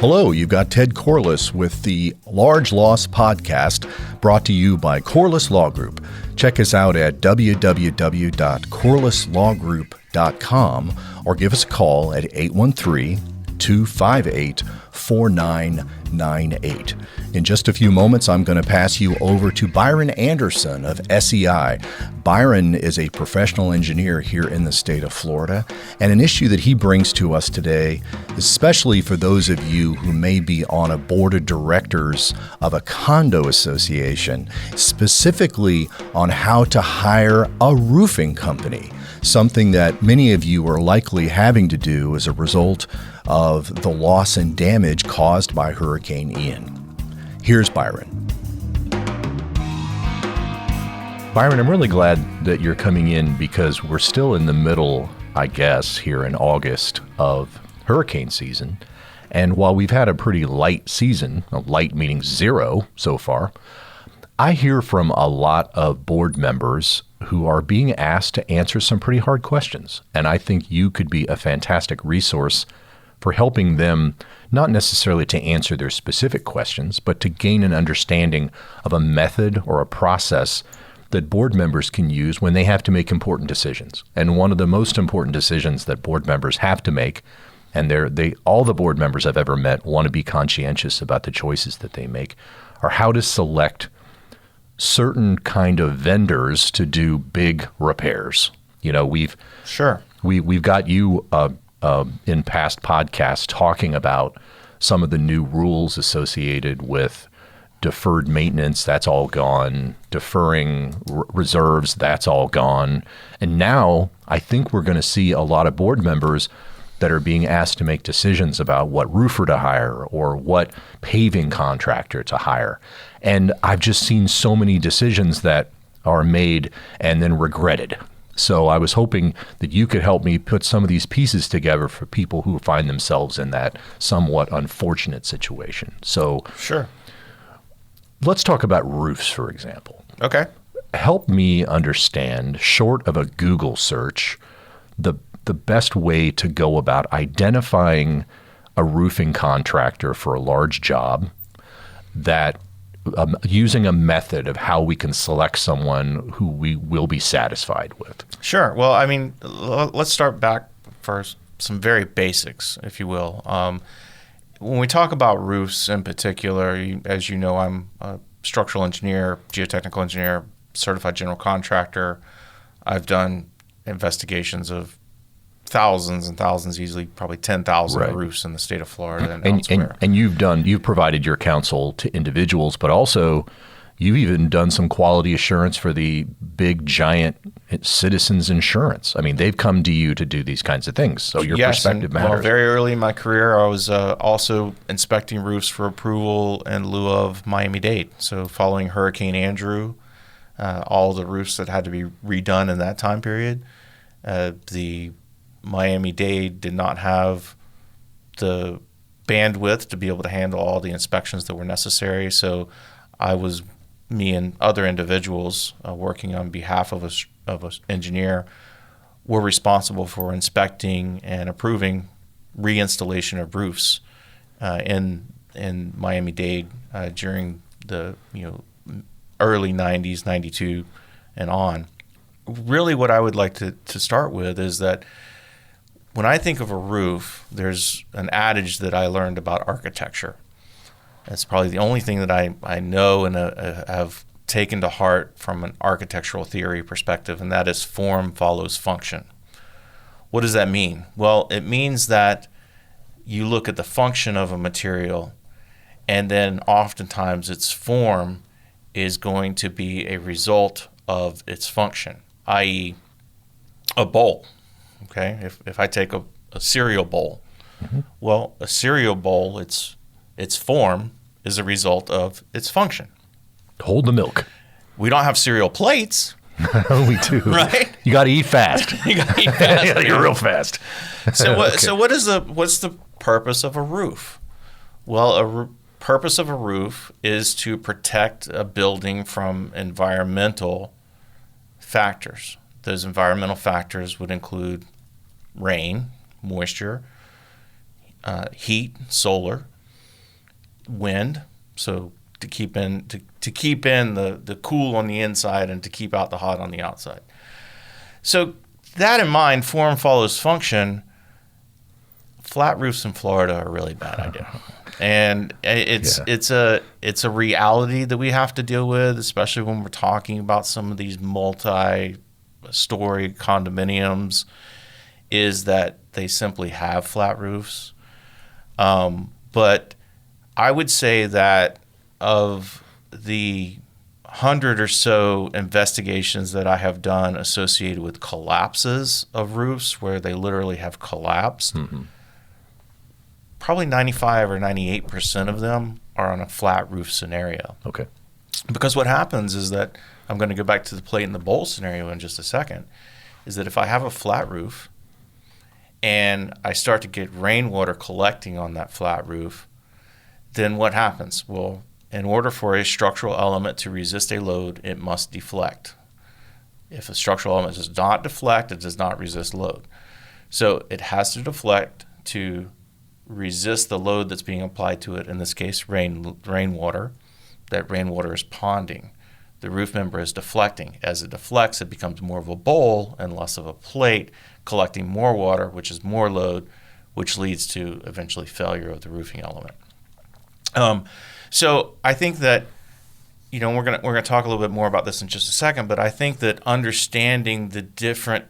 Hello, you've got Ted Corliss with the Large Loss Podcast, brought to you by Corliss Law Group. Check us out at www.corlisslawgroup.com or give us a call at 813-258-4998. In just a few moments, I'm going to pass you over to Byron Anderson of SEI. Byron is a professional engineer here in the state of Florida, and an issue that he brings to us today, especially for those of you who may be on a board of directors of a condo association, specifically on how to hire a roofing company, something that many of you are likely having to do as a result of the loss and damage caused by Hurricane Ian. Here's Byron. Byron, I'm really glad that you're coming in because we're still in the middle, I guess, here in August of hurricane season. And while we've had a pretty light season, light meaning zero so far, I hear from a lot of board members who are being asked to answer some pretty hard questions. And I think you could be a fantastic resource for helping them, not necessarily to answer their specific questions, but to gain an understanding of a method or a process that board members can use when they have to make important decisions. And one of the most important decisions that board members have to make, and all the board members I've ever met want to be conscientious about the choices that they make, are how to select certain kind of vendors to do big repairs. You know, we've got you in past podcasts talking about some of the new rules associated with deferred maintenance. That's all gone. Deferring reserves, that's all gone. And now I think we're going to see a lot of board members that are being asked to make decisions about what roofer to hire or what paving contractor to hire. And I've just seen so many decisions that are made and then regretted. So I was hoping that you could help me put some of these pieces together for people who find themselves in that somewhat unfortunate situation. So sure. Let's talk about roofs, for example. Okay. Help me understand, short of a Google search, the best way to go about identifying a roofing contractor for a large job, that using a method of how we can select someone who we will be satisfied with. Sure. Well, I mean, let's start back for some very basics, if you will. When we talk about roofs in particular, as you know, I'm a structural engineer, geotechnical engineer, certified general contractor. I've done investigations of thousands and thousands, easily probably 10,000 roofs in the state of Florida and elsewhere. And you've provided your counsel to individuals, but also you've even done some quality assurance for the big giant Citizens Insurance. I mean, they've come to you to do these kinds of things, so your perspective matters. Well, very early in my career, I was also inspecting roofs for approval in lieu of Miami-Dade. So following Hurricane Andrew, all the roofs that had to be redone in that time period, the Miami-Dade did not have the bandwidth to be able to handle all the inspections that were necessary. So me and other individuals working on behalf of an engineer were responsible for inspecting and approving reinstallation of roofs in Miami-Dade during the early 90s, 92 and on. Really what I would like to start with is that when I think of a roof, there's an adage that I learned about architecture. It's probably the only thing that I know and have taken to heart from an architectural theory perspective, and that is form follows function. What does that mean? Well, it means that you look at the function of a material, and then oftentimes its form is going to be a result of its function, i.e. a bowl. Okay, if I take a cereal bowl, well, a cereal bowl, its form is a result of its function. Hold the milk. We don't have cereal plates. We do. Right? You got to eat fast. You got to eat fast. You got to eat real fast. So what's the purpose of a roof? Well, purpose of a roof is to protect a building from environmental factors. Those environmental factors would include rain, moisture, heat, solar, wind, so to keep in the cool on the inside and to keep out the hot on the outside. So that in mind, form follows function. Flat roofs in Florida are a really bad idea. And it's a reality that we have to deal with, especially when we're talking about some of these multi-story condominiums, is that they simply have flat roofs. But I would say that of the 100 or so investigations that I have done associated with collapses of roofs where they literally have collapsed, probably 95 or 98% of them are on a flat roof scenario. Okay. Because what happens is that, I'm going to go back to the plate and the bowl scenario in just a second, is that if I have a flat roof and I start to get rainwater collecting on that flat roof, then what happens? Well, in order for a structural element to resist a load, it must deflect. If a structural element does not deflect, it does not resist load. So it has to deflect to resist the load that's being applied to it, in this case rainwater. That rainwater is ponding. The roof member is deflecting. As it deflects, it becomes more of a bowl and less of a plate, collecting more water, which is more load, which leads to eventually failure of the roofing element. So I think that, we're gonna talk a little bit more about this in just a second, but I think that understanding the different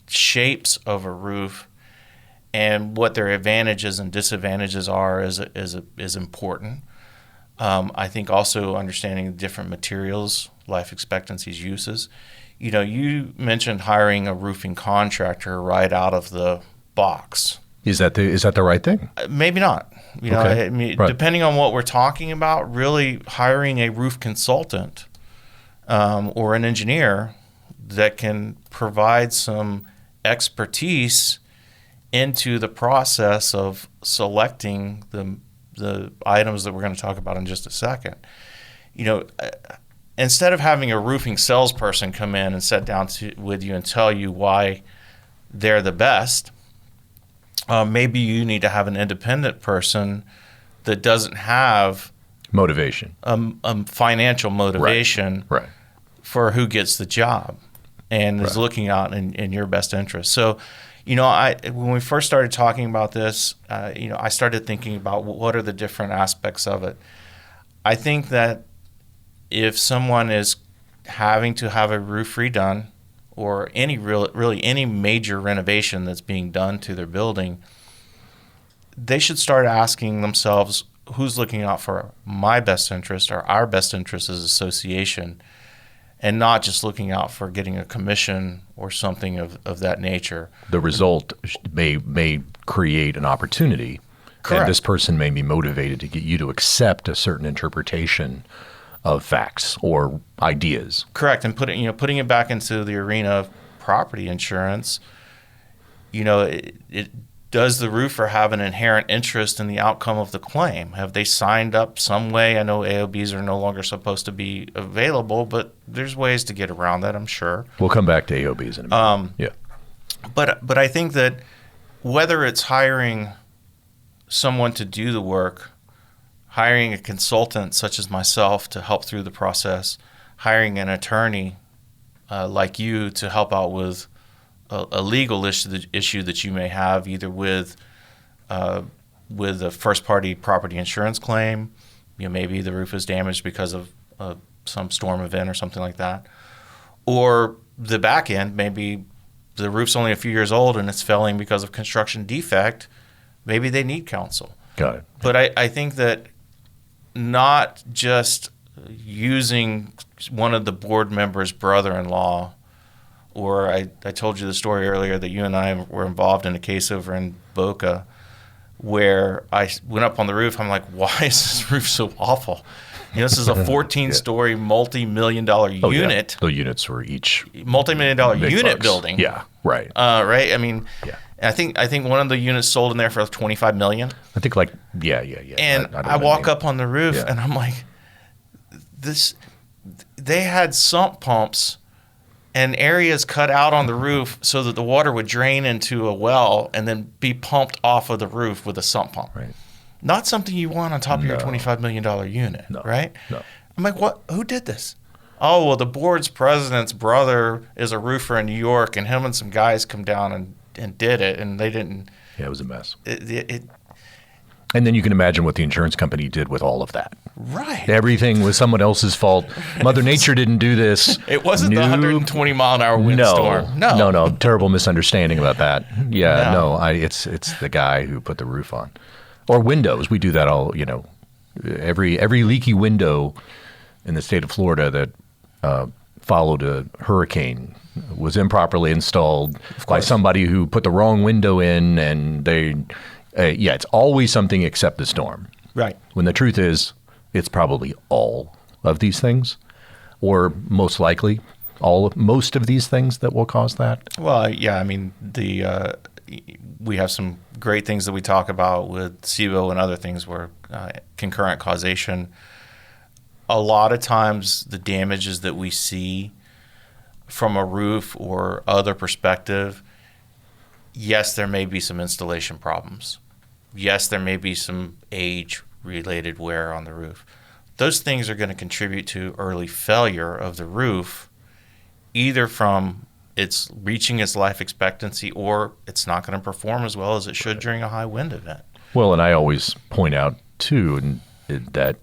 shapes of a roof and what their advantages and disadvantages are is important. I think also understanding the different materials, life expectancies, uses. You mentioned hiring a roofing contractor right out of the box. Is that the right thing? Maybe not. Okay. I mean, right. Depending on what we're talking about, really hiring a roof consultant or an engineer that can provide some expertise into the process of selecting the items that we're going to talk about in just a second. Instead of having a roofing salesperson come in and sit down with you and tell you why they're the best, maybe you need to have an independent person that doesn't have motivation, financial motivation right. for who gets the job and is looking out in your best interest. So, when we first started talking about this, I started thinking about what are the different aspects of it. I think that if someone is having to have a roof redone or really any major renovation that's being done to their building, they should start asking themselves, who's looking out for my best interest or our best interest as an association, and not just looking out for getting a commission or something of that nature. The result may create an opportunity. Correct. And this person may be motivated to get you to accept a certain interpretation of facts or ideas. Correct. And putting it back into the arena of property insurance, does the roofer have an inherent interest in the outcome of the claim? Have they signed up some way? I know AOBs are no longer supposed to be available, but there's ways to get around that, I'm sure. We'll come back to AOBs in a minute. Yeah. But I think that whether it's hiring someone to do the work, hiring a consultant such as myself to help through the process, hiring an attorney like you to help out with a legal issue that you may have, either with a first-party property insurance claim, maybe the roof is damaged because of some storm event or something like that, or the back end, maybe the roof's only a few years old and it's failing because of construction defect. Maybe they need counsel. Got it. But I think that not just using one of the board members' brother-in-law, or I told you the story earlier that you and I were involved in a case over in Boca where I went up on the roof. I'm like, why is this roof so awful? This is a 14-story, multi-million-dollar unit. The units were each multi-million-dollar unit bucks. building. Yeah, right. Right? I mean, yeah. I think one of the units sold in there for $25 million. I think yeah. And I walk up on the roof and I'm like, they had sump pumps and areas cut out on the roof so that the water would drain into a well and then be pumped off of the roof with a sump pump. Right. Not something you want on top of your $25 million unit, right? No. I'm like, what? Who did this? Oh, well, the board's president's brother is a roofer in New York, and him and some guys come down and did it, and they didn't. Yeah, it was a mess. It And then you can imagine what the insurance company did with all of that. Right. Everything was someone else's fault. Mother Nature didn't do this. It wasn't the 120-mile-an-hour windstorm. No. Terrible misunderstanding about that. Yeah, it's the guy who put the roof on. Or windows. We do that all, every leaky window in the state of Florida that followed a hurricane was improperly installed by somebody who put the wrong window in, and they... it's always something except the storm. Right. When the truth is, it's probably all of these things, or most likely most of these things that will cause that. Well, yeah, I mean, we have some great things that we talk about with SIBO and other things where concurrent causation. A lot of times the damages that we see from a roof or other perspective, yes, there may be some installation problems. Yes, there may be some age-related wear on the roof. Those things are going to contribute to early failure of the roof, either from it's reaching its life expectancy or it's not going to perform as well as it should during a high wind event. Well, and I always point out, too, that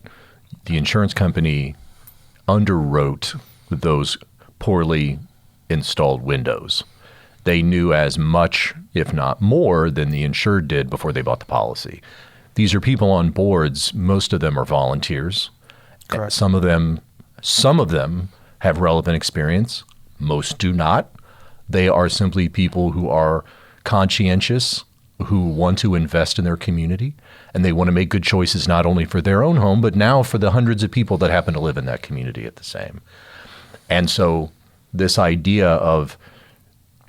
the insurance company underwrote those poorly installed windows. They knew as much, if not more, than the insured did before they bought the policy. These are people on boards. Most of them are volunteers. Correct. Some of them have relevant experience. Most do not. They are simply people who are conscientious, who want to invest in their community, and they want to make good choices not only for their own home, but now for the hundreds of people that happen to live in that community at the same. And so this idea of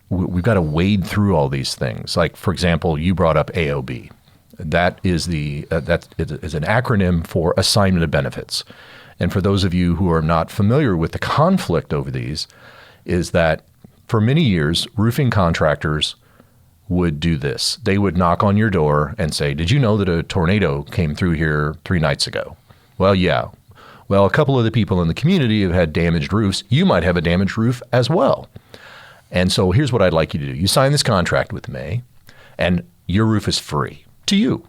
we've got to wade through all these things. Like, for example, you brought up AOB. That is that is an acronym for Assignment of Benefits. And for those of you who are not familiar with the conflict over these, is that for many years, roofing contractors would do this. They would knock on your door and say, "Did you know that a tornado came through here 3 nights ago?" Well, yeah. Well, a couple of the people in the community have had damaged roofs. You might have a damaged roof as well. And so here's what I'd like you to do. You sign this contract with me, and your roof is free to you.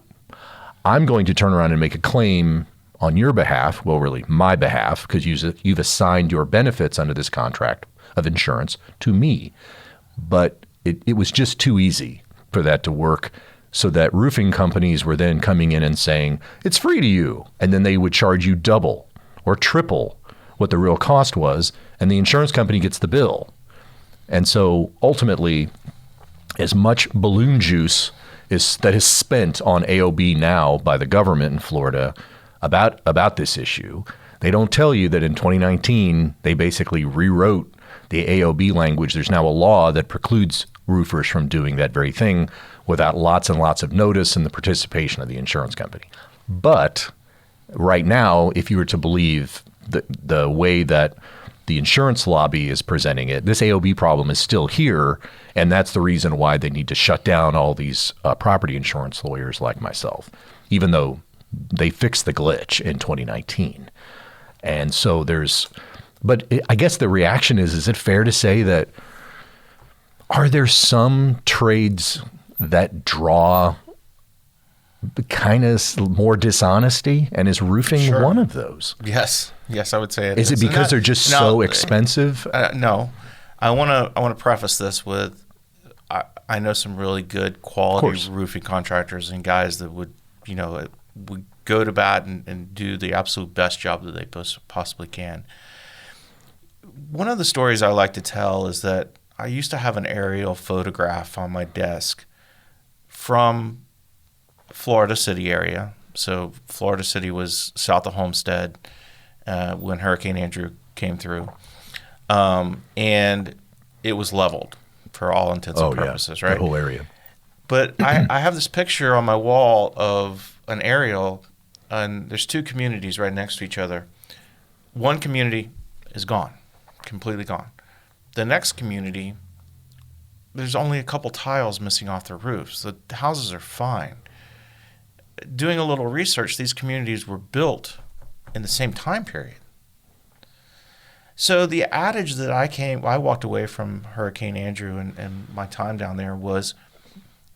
I'm going to turn around and make a claim on your behalf, well, really my behalf, because you've assigned your benefits under this contract of insurance to me. But it was just too easy for that to work, so that roofing companies were then coming in and saying, it's free to you. And then they would charge you double or triple what the real cost was, and the insurance company gets the bill. And so ultimately, as much balloon juice that is spent on AOB now by the government in Florida about this issue, they don't tell you that in 2019, they basically rewrote the AOB language. There's now a law that precludes roofers from doing that very thing without lots and lots of notice and the participation of the insurance company. But right now, if you were to believe the way that the insurance lobby is presenting it, this AOB problem is still here, and that's the reason why they need to shut down all these property insurance lawyers like myself, even though they fixed the glitch in 2019. And so I guess the reaction is it fair to say that, are there some trades that draw kind of more dishonesty, and is roofing one of those? Yes, I would say it is. Is it because they're just so expensive? No, I want to preface this with I know some really good quality roofing contractors and guys that would go to bat and do the absolute best job that they possibly can. One of the stories I like to tell is that I used to have an aerial photograph on my desk from Florida City area. So Florida City was south of Homestead when Hurricane Andrew came through. And it was leveled for all intents and purposes, right? The whole area. But I have this picture on my wall of an aerial, and there's 2 communities right next to each other. One community is gone, completely gone. The next community, there's only a couple tiles missing off their roofs. The houses are fine. doing a little research, these communities were built in the same time period. So the adage that I walked away from Hurricane Andrew and my time down there was,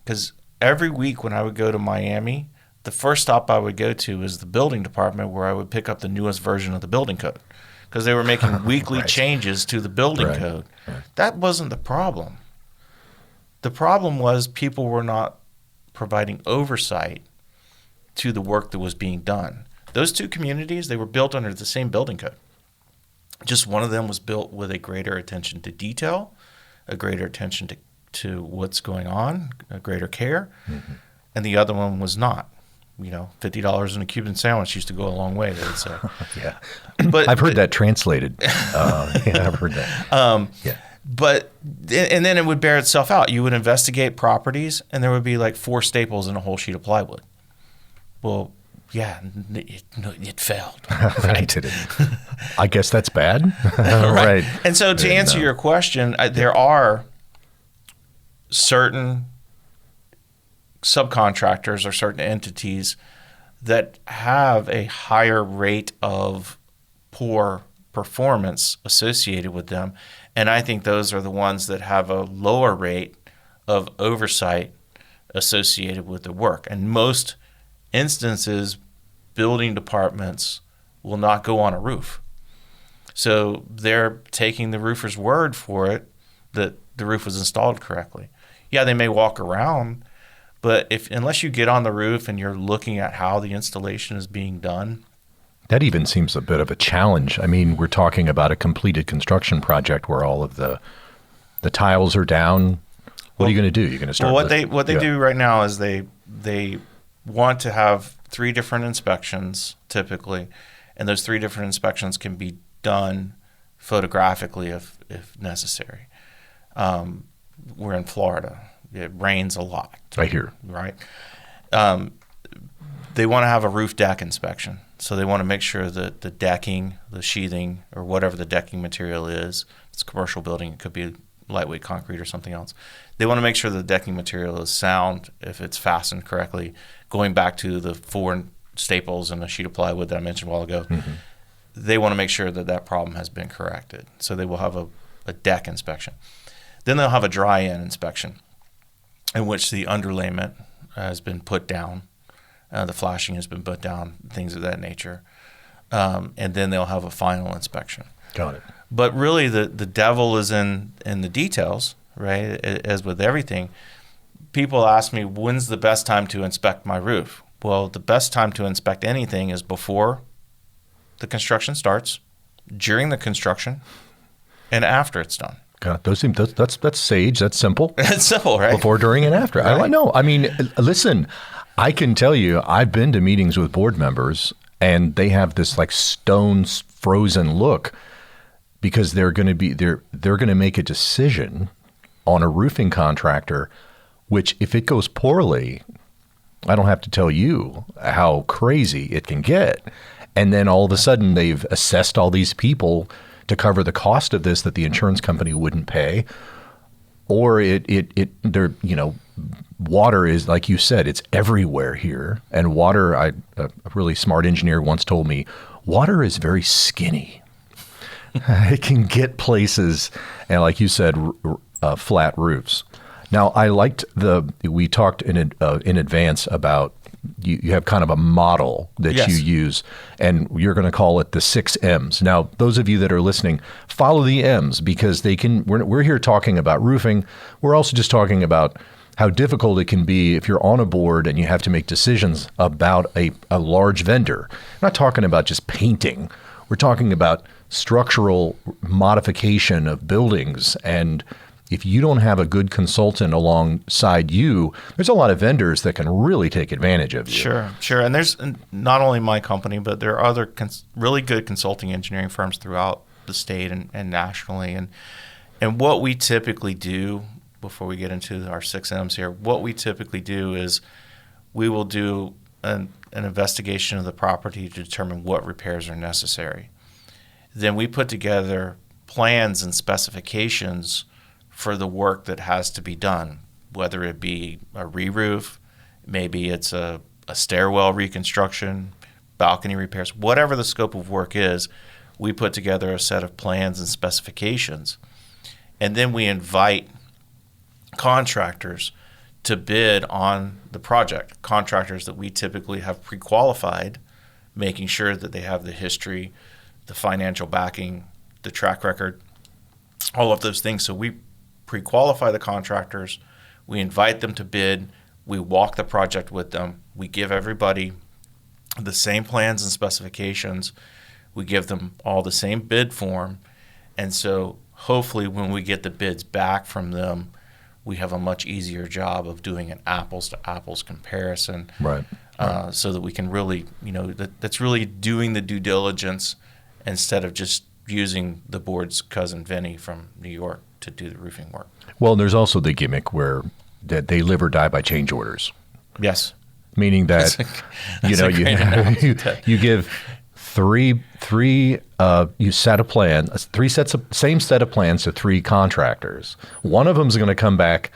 because every week when I would go to Miami, the first stop I would go to was the building department, where I would pick up the newest version of the building code, because they were making weekly changes to the building code. Right. That wasn't the problem. The problem was people were not providing oversight to the work that was being done. Those two communities, they were built under the same building code. Just one of them was built with a greater attention to detail, a greater attention to what's going on, a greater care, and the other one was not. $50 in a Cuban sandwich used to go a long way, they would say. Yeah. But I've heard that translated. I've heard that. Yeah. But, and then it would bear itself out. You would investigate properties, and there would be like 4 staples in a whole sheet of plywood. Well, yeah, it failed. Right. I guess that's bad. Right. And so to answer your question, there are certain subcontractors or certain entities that have a higher rate of poor performance associated with them. And I think those are the ones that have a lower rate of oversight associated with the work. And most instances, building departments will not go on a roof. So they're taking the roofer's word for it that the roof was installed correctly. Yeah, they may walk around, but unless you get on the roof and you're looking at how the installation is being done. That even seems a bit of a challenge. I mean, we're talking about a completed construction project where all of the tiles are down. What are you going to do? You're going to start. Well, what they do right now is they want to have 3 different inspections typically, and those 3 different inspections can be done photographically if necessary. We're in Florida. It rains a lot. I hear. Right? They want to have a roof deck inspection. So they want to make sure that the decking, the sheathing, or whatever the decking material is, it's a commercial building, it could be lightweight concrete or something else. They want to make sure the decking material is sound, if it's fastened correctly. Going back to the 4 staples and a sheet of plywood that I mentioned a while ago, they want to make sure that problem has been corrected. So they will have a deck inspection. Then they'll have a dry-in inspection, in which the underlayment has been put down, the flashing has been put down, things of that nature. And then they'll have a final inspection. Got it. But really the devil is in the details, right? As with everything. People ask me, when's the best time to inspect my roof? Well, the best time to inspect anything is before the construction starts, during the construction, and after it's done. God, that's sage. That's simple. It's simple, right? Before, during, and after. Right. I know. I mean, listen, I can tell you, I've been to meetings with board members, and they have this like stone frozen look because they're going to make a decision on a roofing contractor, which if it goes poorly, I don't have to tell you how crazy it can get. And then all of a sudden they've assessed all these people to cover the cost of this that the insurance company wouldn't pay. Or water is, like you said, it's everywhere here. And water, a really smart engineer once told me, water is very skinny. It can get places, and like you said, flat roofs. Now, I liked we talked in advance about you have kind of a model that you use, and you're going to call it the 6 M's. Now, those of you that are listening, follow the M's because we're here talking about roofing. We're also just talking about how difficult it can be if you're on a board and you have to make decisions about a large vendor. I'm not talking about just painting. We're talking about structural modification of buildings. And if you don't have a good consultant alongside you, there's a lot of vendors that can really take advantage of you. Sure. And there's not only my company, but there are other really good consulting engineering firms throughout the state and nationally. And what we typically do, before we get into our 6 M's here, what we typically do is we will do an investigation of the property to determine what repairs are necessary. Then we put together plans and specifications for the work that has to be done, whether it be a re-roof, maybe it's a a stairwell reconstruction, balcony repairs, whatever the scope of work is, we put together a set of plans and specifications. And then we invite contractors to bid on the project, contractors that we typically have pre-qualified, making sure that they have the history, the financial backing, the track record, all of those things. So we pre-qualify the contractors, we invite them to bid, we walk the project with them, we give everybody the same plans and specifications, we give them all the same bid form, and so hopefully when we get the bids back from them, we have a much easier job of doing an apples to apples comparison, Right. So that we can really, that's really doing the due diligence instead of just using the board's cousin Vinny from New York to do the roofing work. Well, there's also the gimmick where that they live or die by change orders, Yes. meaning that you give you set a plan, same set of plans to 3 contractors. One of them is going to come back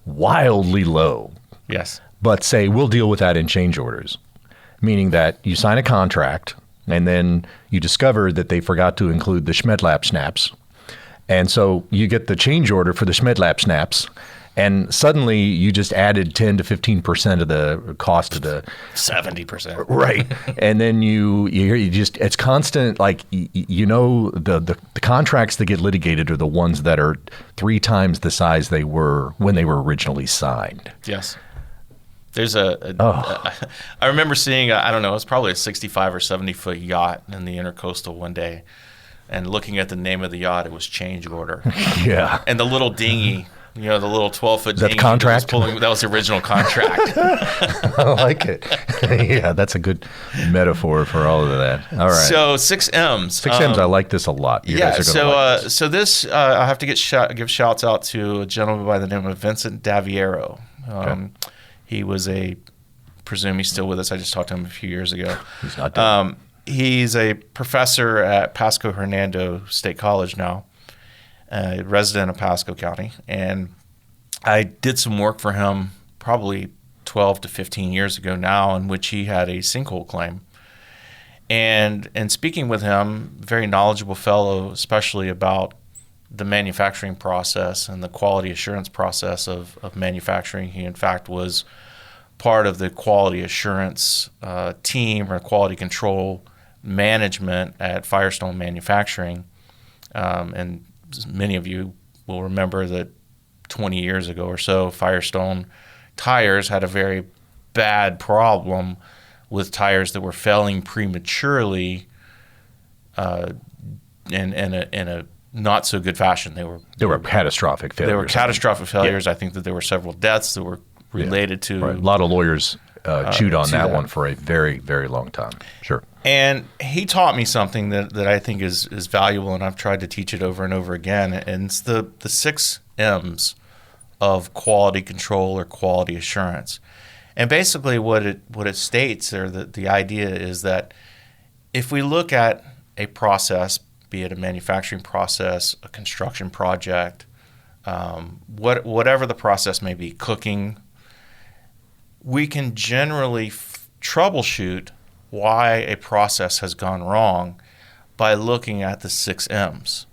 wildly low, Yes. but say we'll deal with that in change orders, meaning that you sign a contract and then you discover that they forgot to include the Schmedlap snaps. And so you get the change order for the Schmedlap snaps, and suddenly you just added 10 to 15% of the cost of the 70%. right. And then you just, it's constant, like, the contracts that get litigated are the ones that are 3 times the size they were when they were originally signed. Yes. There's I remember seeing, I don't know, it's probably a 65 or 70 foot yacht in the Intercoastal one day, and looking at the name of the yacht, it was Change Order. Yeah. And the little dinghy, the little 12-foot that dinghy. The contract? That was the original contract. I like it. Yeah, that's a good metaphor for all of that. All right. So 6 M's. 6 M's, I like this a lot. You guys are gonna like this. So this, I have to give shouts out to a gentleman by the name of Vincent Daviero. Okay. He was presume he's still with us. I just talked to him a few years ago. He's not dead. He's a professor at Pasco Hernando State College now, a resident of Pasco County. And I did some work for him probably 12 to 15 years ago now, in which he had a sinkhole claim. And speaking with him, very knowledgeable fellow, especially about the manufacturing process and the quality assurance process of manufacturing. He, in fact, was part of the quality assurance team or quality control management at Firestone Manufacturing. And many of you will remember that 20 years ago or so, Firestone tires had a very bad problem with tires that were failing prematurely in a not so good fashion. They were catastrophic failures. They were catastrophic failures. Yeah. I think that there were several deaths that were related to. Right. A lot of lawyers chewed on that one for a very, very long time. Sure. And he taught me something that I think is valuable, and I've tried to teach it over and over again. And it's the 6 M's of quality control or quality assurance. And basically what it states, or the idea is that if we look at a process, be it a manufacturing process, a construction project, whatever the process may be, cooking, we can generally troubleshoot why a process has gone wrong by looking at the 6 M's.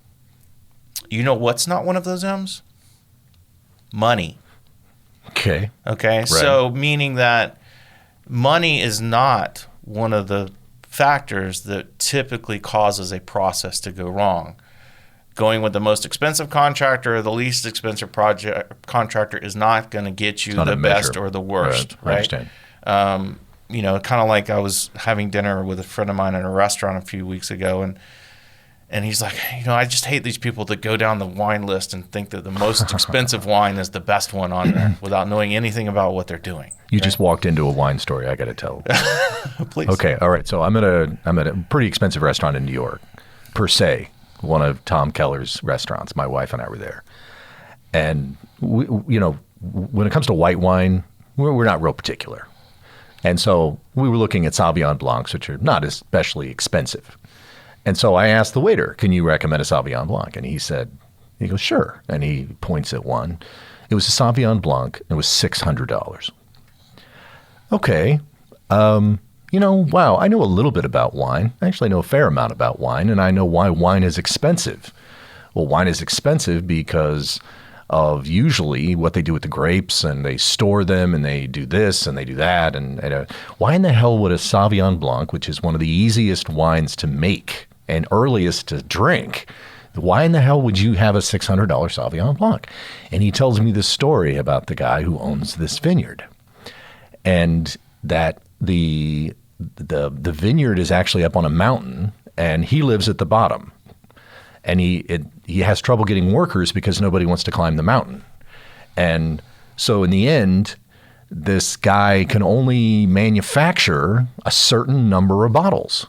You know what's not one of those M's? Money. Okay. Right. So meaning that money is not one of the factors that typically causes a process to go wrong. Going with the most expensive contractor or the least expensive contractor is not going to get you the best or the worst. Right. I understand. Kind of like I was having dinner with a friend of mine at a restaurant a few weeks ago, and he's like, I just hate these people that go down the wine list and think that the most expensive wine is the best one on there without knowing anything about what they're doing. You just walked into a wine story. I got to tell. Please. Okay. All right. So I'm at a pretty expensive restaurant in New York, per se, one of Tom Keller's restaurants. My wife and I were there, and we, when it comes to white wine, we're not real particular, and so we were looking at Sauvignon Blancs, which are not especially expensive. And so I asked the waiter, can you recommend a Sauvignon Blanc? And he goes, sure. And he points at one. It was a Sauvignon Blanc. And it was $600. Okay. Wow, I know a little bit about wine. I actually know a fair amount about wine, and I know why wine is expensive. Well, wine is expensive because of usually what they do with the grapes, and they store them, and they do this, and they do that. And why in the hell would a Sauvignon Blanc, which is one of the easiest wines to make and earliest to drink, why in the hell would you have a $600 Sauvignon Blanc? And he tells me this story about the guy who owns this vineyard, and that the vineyard is actually up on a mountain, and he lives at the bottom. And he has trouble getting workers because nobody wants to climb the mountain. And so in the end, this guy can only manufacture a certain number of bottles.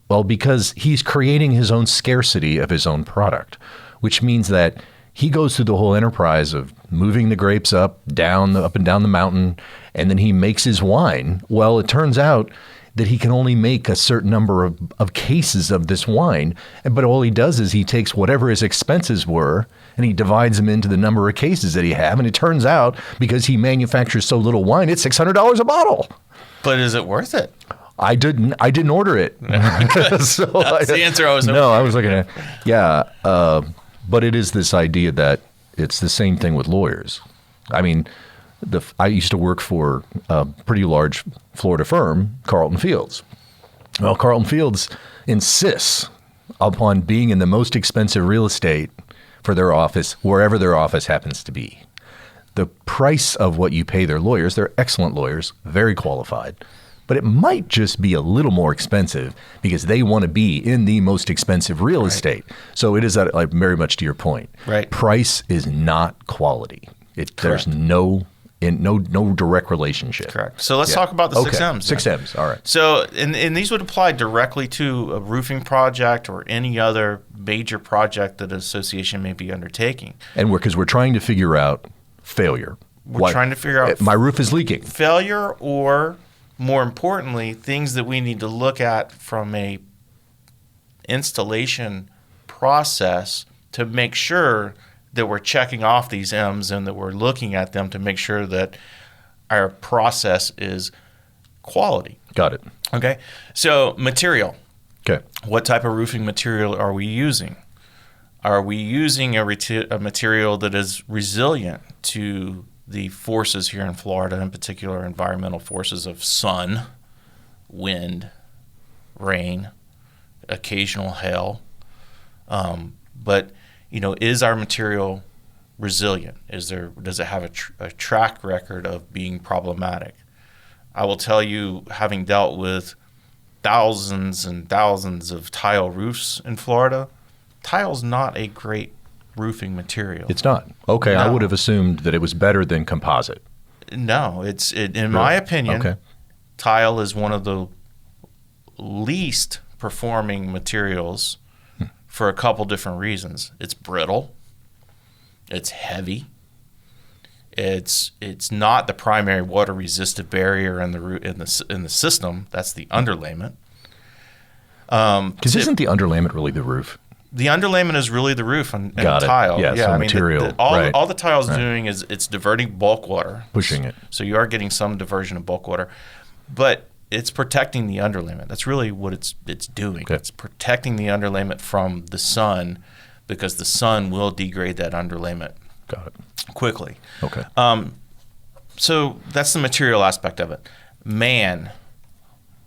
Well, because he's creating his own scarcity of his own product, which means that he goes through the whole enterprise of moving the grapes up and down the mountain, and then he makes his wine. Well, it turns out that he can only make a certain number of cases of this wine. But all he does is he takes whatever his expenses were and he divides them into the number of cases that he have. And it turns out, because he manufactures so little wine, it's $600 a bottle. But is it worth it? I didn't order it. So that's the answer I was hoping. No, I was looking at, but it is this idea that it's the same thing with lawyers. I mean, I used to work for a pretty large Florida firm, Carlton Fields. Well, Carlton Fields insists upon being in the most expensive real estate for their office, wherever their office happens to be. The price of what you pay their lawyers, they're excellent lawyers, very qualified, but it might just be a little more expensive because they want to be in the most expensive real estate. So it is like very much to your point. Right. Price is not quality. There's no direct relationship. Correct. So let's talk about the 6Ms. 6Ms, all right. So, and these would apply directly to a roofing project or any other major project that an association may be undertaking. And because we're trying to figure out failure. We're trying to figure out my roof is leaking. Failure, or more importantly, things that we need to look at from a installation process to make sure that we're checking off these M's and that we're looking at them to make sure that our process is quality. Got it. Okay. So material. Okay. What type of roofing material are we using? Are we using a material that is resilient to the forces here in Florida, in particular environmental forces of sun, wind, rain, occasional hail? But is our material resilient? Does it have a track record of being problematic? I will tell you, having dealt with thousands and thousands of tile roofs in Florida, tile's not a great roofing material. It's not. Okay, No. I would have assumed that it was better than composite. No, in my opinion, Okay. tile is one of the least performing materials for a couple different reasons. It's brittle. It's heavy. It's not the primary water resistive barrier in the system. That's the underlayment. Because isn't the underlayment really the roof? The underlayment is really the roof and Got it. tile. Yeah, so material, right. All the tile's doing is it's diverting bulk water. Pushing it. So you are getting some diversion of bulk water, but it's protecting the underlayment. That's really what it's doing. Okay. It's protecting the underlayment from the sun, because the sun will degrade that underlayment Got it. quickly. Okay. So that's the material aspect of it. Man,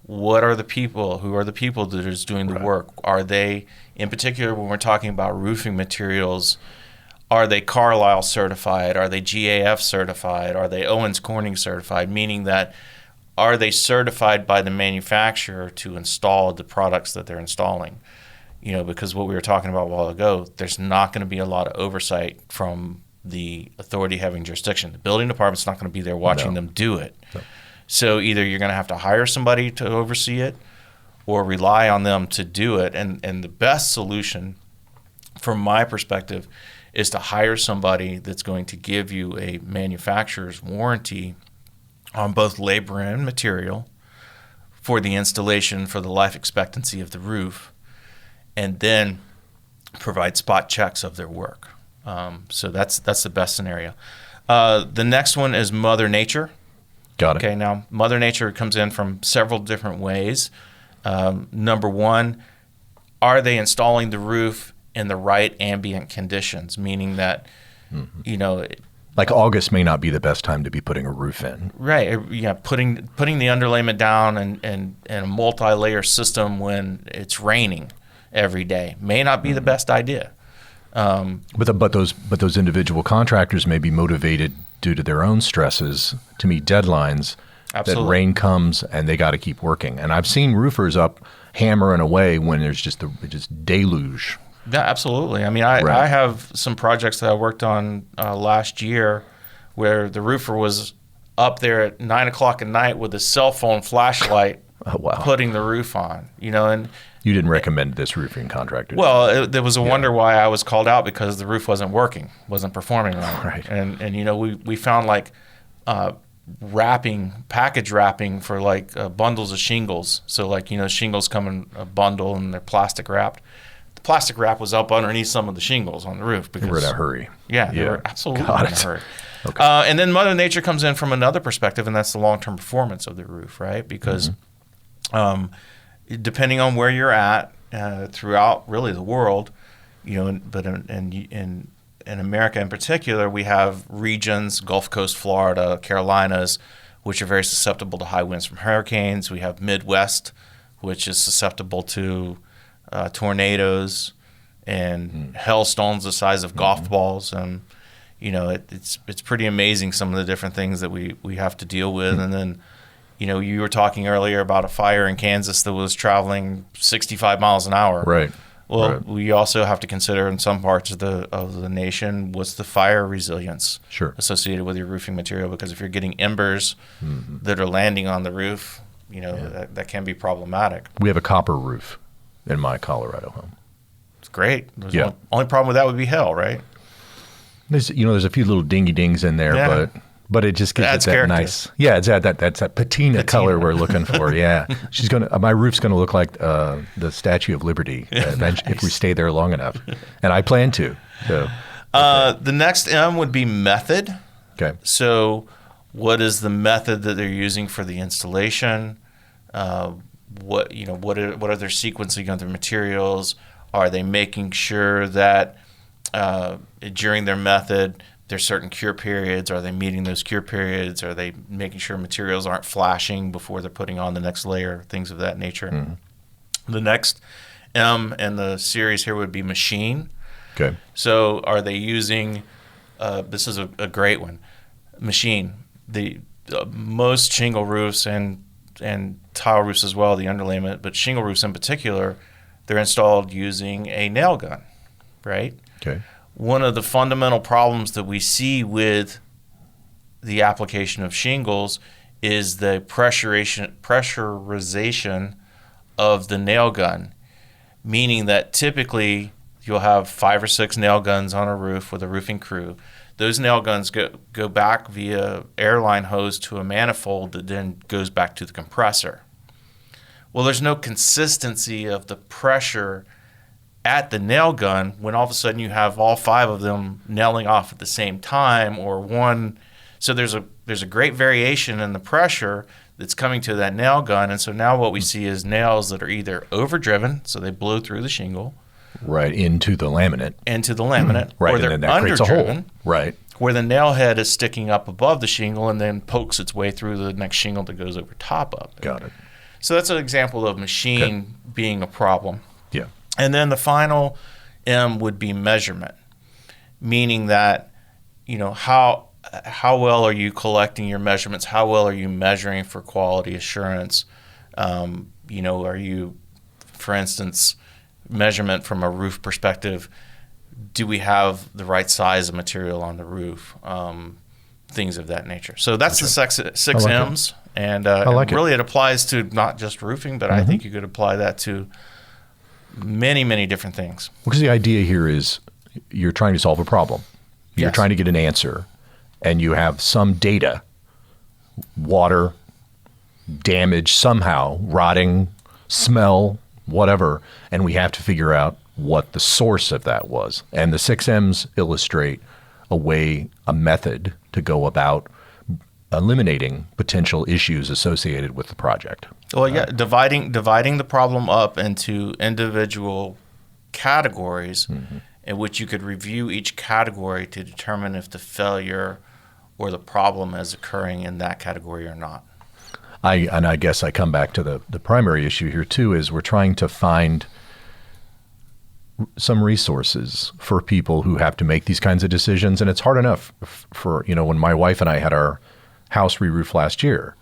what are the people? Who are the people that is doing the work? Are they, in particular, when we're talking about roofing materials, are they Carlisle certified? Are they GAF certified? Are they Owens Corning certified? Meaning that, are they certified by the manufacturer to install the products that they're installing? Because what we were talking about a while ago, there's not going to be a lot of oversight from the authority having jurisdiction. The building department's not going to be there watching them do it. No. So either you're going to have to hire somebody to oversee it or rely on them to do it. And the best solution, from my perspective, is to hire somebody that's going to give you a manufacturer's warranty on both labor and material for the installation, for the life expectancy of the roof, and then provide spot checks of their work. So that's the best scenario. The next one is Mother Nature. Got it. Okay, now Mother Nature comes in from several different ways. Number one, are they installing the roof in the right ambient conditions? Meaning that, you know, Like August may not be the best time to be putting a roof in. right? Yeah, putting the underlayment down and a multi-layer system when it's raining every day may not be the best idea. But those individual contractors may be motivated due to their own stresses to meet deadlines. Absolutely. That rain comes and they got to keep working. And I've seen roofers up hammering away when there's just deluge. Yeah, absolutely. I mean, I have some projects that I worked on last year where the roofer was up there at 9 o'clock at night with a cell phone flashlight putting the roof on, you know, and you didn't recommend this roofing contractor. well, there was a wonder why I was called out because the roof wasn't working, wasn't performing right. Right. And you know, we found like package wrapping for like bundles of shingles. So like, you know, shingles come in a bundle and they're plastic wrapped. The plastic wrap was up underneath some of the shingles on the roof because we're in a hurry. Yeah, they were absolutely Got in a it. hurry. Okay. And then Mother Nature comes in from another perspective, and that's the long-term performance of the roof, right? Because depending on where you're at throughout really the world, you know, but in America in particular, we have regions, Gulf Coast, Florida, Carolinas, which are very susceptible to high winds from hurricanes. We have Midwest, which is susceptible to tornadoes and hailstones the size of golf balls. And, you know, it's pretty amazing some of the different things that we have to deal with. And then, you know, you were talking earlier about a fire in Kansas that was traveling 65 miles an hour. Right. Well, we also have to consider in some parts of the nation what's the fire resilience associated with your roofing material, because if you're getting embers that are landing on the roof, you know, that can be problematic. We have a copper roof in my Colorado home. It's great. Only problem with that would be hail, right? There's a few little dingy dings in there, but it just gives it that nice. Yeah, it's that's that patina color we're looking for. Yeah, my roof's gonna look like the Statue of Liberty if we stay there long enough, and I plan to. So, the next M would be method. Okay. So, what is the method that they're using for the installation? What are their sequencing of their materials? Are they making sure that during their method there's certain cure periods? Are they meeting those cure periods? Are they making sure materials aren't flashing before they're putting on the next layer? Things of that nature. The next M in the series here would be machine. Okay. So are they using? This is a great one. Machine. The most shingle roofs and tile roofs as well, the underlayment, but shingle roofs in particular, they're installed using a nail gun, right? Okay. One of the fundamental problems that we see with the application of shingles is the pressurization of the nail gun, meaning that typically you'll have 5 or 6 nail guns on a roof with a roofing crew. Those nail guns go back via airline hose to a manifold that then goes back to the compressor. Well, there's no consistency of the pressure at the nail gun when all of a sudden you have all 5 of them nailing off at the same time, or one. So there's a great variation in the pressure that's coming to that nail gun, and so now what we see is nails that are either overdriven, so they blow through the shingle, right into the laminate, right, or they're and then that creates a hole, right, where the nail head is sticking up above the shingle and then pokes its way through the next shingle that goes over top of it. Got it. So that's an example of machine being a problem. Yeah. And then the final M would be measurement, meaning that, you know, how well are you collecting your measurements? How well are you measuring for quality assurance? You know, are you, for instance, measurement from a roof perspective, do we have the right size of material on the roof? Things of that nature. So that's the six M's. And really it applies to not just roofing, but I think you could apply that to many, many different things. Because the idea here is you're trying to solve a problem. You're trying to get an answer, and you have some data, water, damage somehow, rotting, smell, whatever, and we have to figure out what the source of that was. And the 6 M's illustrate a method to go about eliminating potential issues associated with the project. Well, yeah, dividing the problem up into individual categories in which you could review each category to determine if the failure or the problem is occurring in that category or not. I guess I come back to the primary issue here too, is we're trying to find some resources for people who have to make these kinds of decisions. And it's hard enough for, when my wife and I had our house re-roof last year,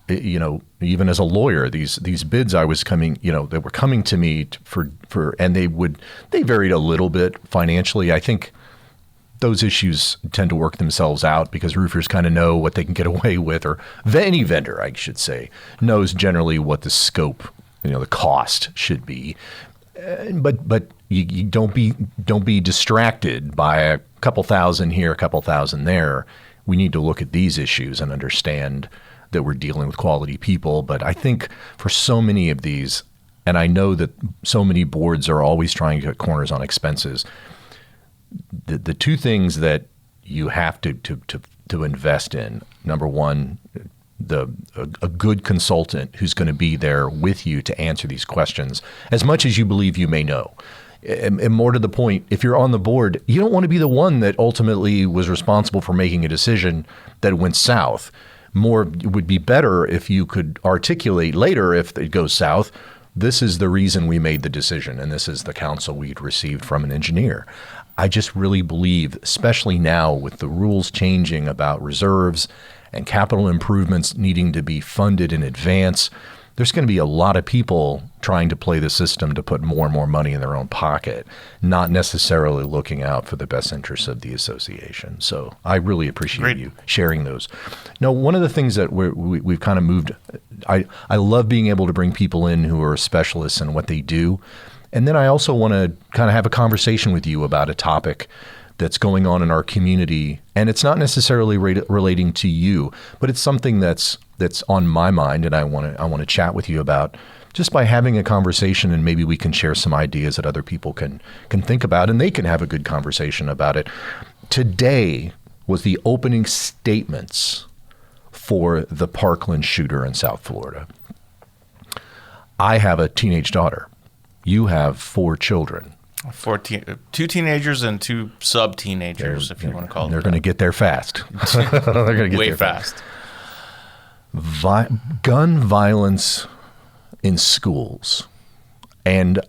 even as a lawyer, these bids I was coming, they were coming to me for, and they varied a little bit financially. I think those issues tend to work themselves out because roofers kind of know what they can get away with, or any vendor, I should say, knows generally what the scope, the cost should be. But you don't be distracted by a couple thousand here, a couple thousand there. We need to look at these issues and understand that we're dealing with quality people. But I think for so many of these, and I know that so many boards are always trying to cut corners on expenses, the two things that you have to invest in, number one, a good consultant who's going to be there with you to answer these questions as much as you believe you may know. And more to the point, if you're on the board, you don't want to be the one that ultimately was responsible for making a decision that went south. More, it would be better if you could articulate later, if it goes south, this is the reason we made the decision, and this is the counsel we'd received from an engineer. I just really believe, especially now with the rules changing about reserves and capital improvements needing to be funded in advance, there's going to be a lot of people trying to play the system to put more and more money in their own pocket, not necessarily looking out for the best interests of the association. So I really appreciate you sharing those. Now, one of the things that we've kind of moved, I love being able to bring people in who are specialists in what they do. And then I also want to kind of have a conversation with you about a topic that's going on in our community. And it's not necessarily relating to you, but it's something that's on my mind, and I want to chat with you about, just by having a conversation, and maybe we can share some ideas that other people can think about, and they can have a good conversation about it. Today was the opening statements for the Parkland shooter in South Florida. I have a teenage daughter. You have 4 children. 2 teenagers and 2 sub-teenagers, if you want to call them. They're going to get there fast. They're going to get way there fast. Gun violence in schools, and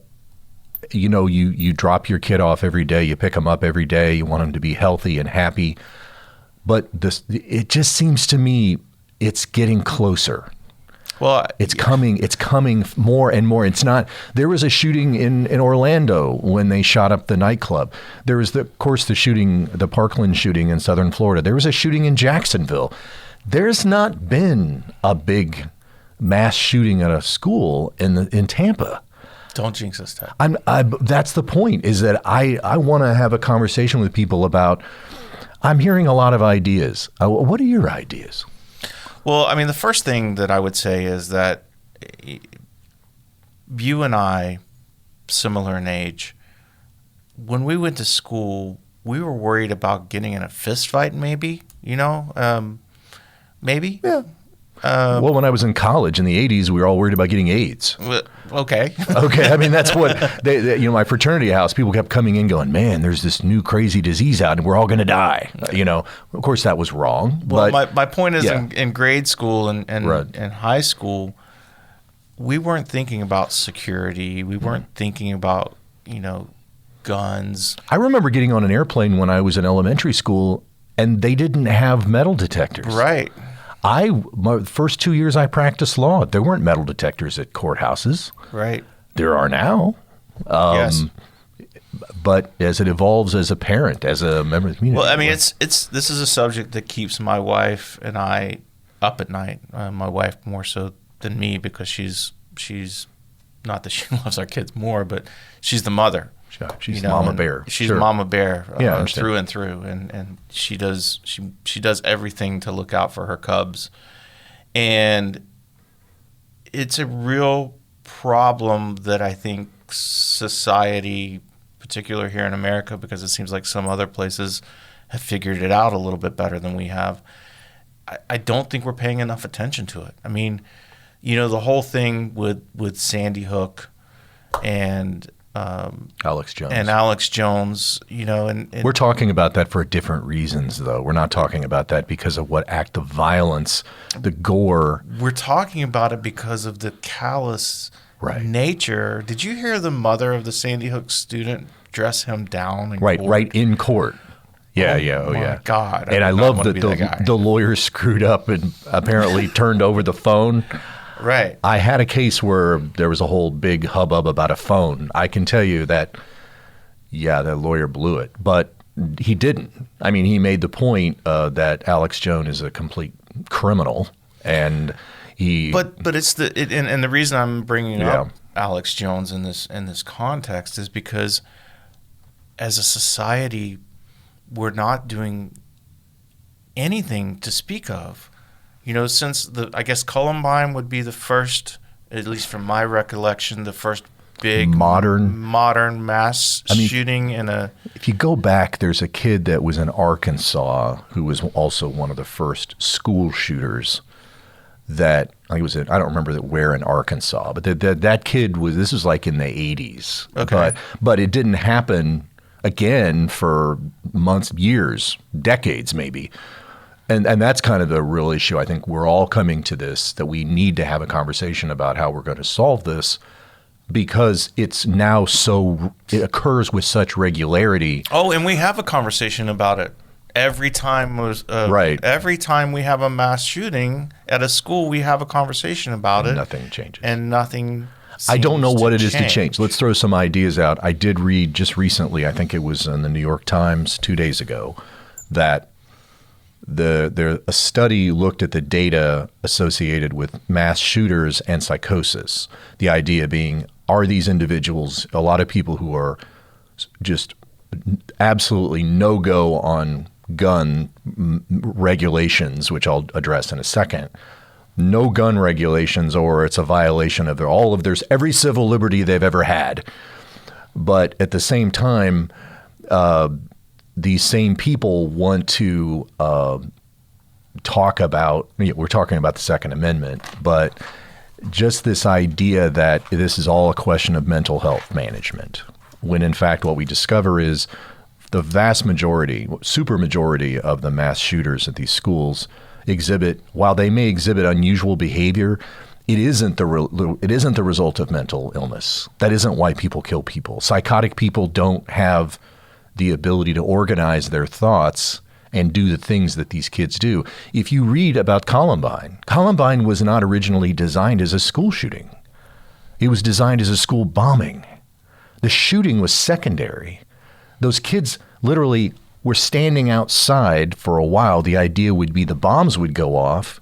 you drop your kid off every day, you pick them up every day, you want them to be healthy and happy, but it just seems to me it's getting closer. Well, it's coming more and more. It's not, there was a shooting in Orlando when they shot up the nightclub. There was the Parkland shooting in Southern Florida. There was a shooting in Jacksonville. There's not been a big mass shooting at a school in Tampa. Don't jinx us, Ted. That's the point, is that I want to have a conversation with people about, I'm hearing a lot of ideas. What are your ideas? Well, I mean, the first thing that I would say is that you and I, similar in age, when we went to school, we were worried about getting in a fist fight, maybe, maybe. Yeah. Well, when I was in college in the 80s, we were all worried about getting AIDS. Okay. Okay. I mean, that's what my fraternity house, people kept coming in going, man, there's this new crazy disease out and we're all going to die. Of course that was wrong. Well, but my point is, yeah. in grade school and Right. high school, we weren't thinking about security. We weren't thinking about, guns. I remember getting on an airplane when I was in elementary school and they didn't have metal detectors. Right. My first 2 years I practiced law, there weren't metal detectors at courthouses. Right. There are now. Yes. But as it evolves as a parent, as a member of the community. Well, I mean, this is a subject that keeps my wife and I up at night. My wife more so than me, because she's not that she loves our kids more, but she's the mother. She's Mama Bear. She's Mama Bear through and through, and she does everything to look out for her cubs, and it's a real problem that I think society, particularly here in America, because it seems like some other places have figured it out a little bit better than we have. I don't think we're paying enough attention to it. I mean, you know, the whole thing with Sandy Hook and Alex Jones. You know, and we're talking about that for different reasons, though. We're not talking about that because of what act of violence, the gore. We're talking about it because of the callous nature. Did you hear the mother of the Sandy Hook student dress him down? Right in court. Yeah, oh my God. And I love that the lawyer screwed up and apparently turned over the phone. Right. I had a case where there was a whole big hubbub about a phone. I can tell you that, the lawyer blew it, but he didn't. I mean, he made the point that Alex Jones is a complete criminal, and he. But it's and the reason I'm bringing up Alex Jones in this context is because, as a society, we're not doing anything to speak of. You know, since I guess Columbine would be the first, at least from my recollection, the first big modern mass shooting in a. If you go back, there's a kid that was in Arkansas who was also one of the first school shooters. That I think was I don't remember where in Arkansas, but that kid was. This was like in the 80s. Okay, but it didn't happen again for months, years, decades, maybe. And that's kind of the real issue. I think we're all coming to this, that we need to have a conversation about how we're going to solve this, because it's now it occurs with such regularity. Oh, and we have a conversation about it. Every time every time we have a mass shooting at a school, we have a conversation about it. Nothing changes. And nothing I don't know what it is to change. Let's throw some ideas out. I did read just recently, I think it was in the New York Times 2 days ago, that a study looked at the data associated with mass shooters and psychosis. The idea being, are these individuals, a lot of people who are just absolutely no-go on gun regulations, which I'll address in a second, no gun regulations, or it's a violation of every civil liberty they've ever had. But at the same time, these same people want to talk about, we're talking about the Second Amendment, but just this idea that this is all a question of mental health management, when in fact what we discover is the vast majority, super majority of the mass shooters at these schools while they may exhibit unusual behavior, it isn't the result of mental illness. That isn't why people kill people. Psychotic people don't have the ability to organize their thoughts and do the things that these kids do. If you read about Columbine was not originally designed as a school shooting. It was designed as a school bombing. The shooting was secondary. Those kids literally were standing outside for a while. The idea would be the bombs would go off,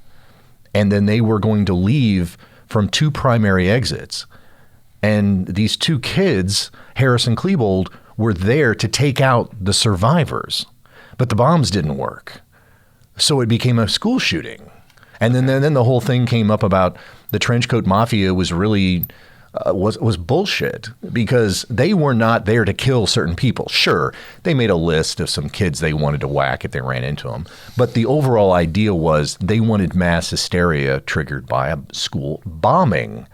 and then they were going to leave from two primary exits. And these two kids, Harris and Klebold, were there to take out the survivors. But the bombs didn't work. So it became a school shooting. And then the whole thing came up about the Trenchcoat Mafia was really was bullshit, because they were not there to kill certain people. Sure, they made a list of some kids they wanted to whack if they ran into them. But the overall idea was they wanted mass hysteria triggered by a school bombing.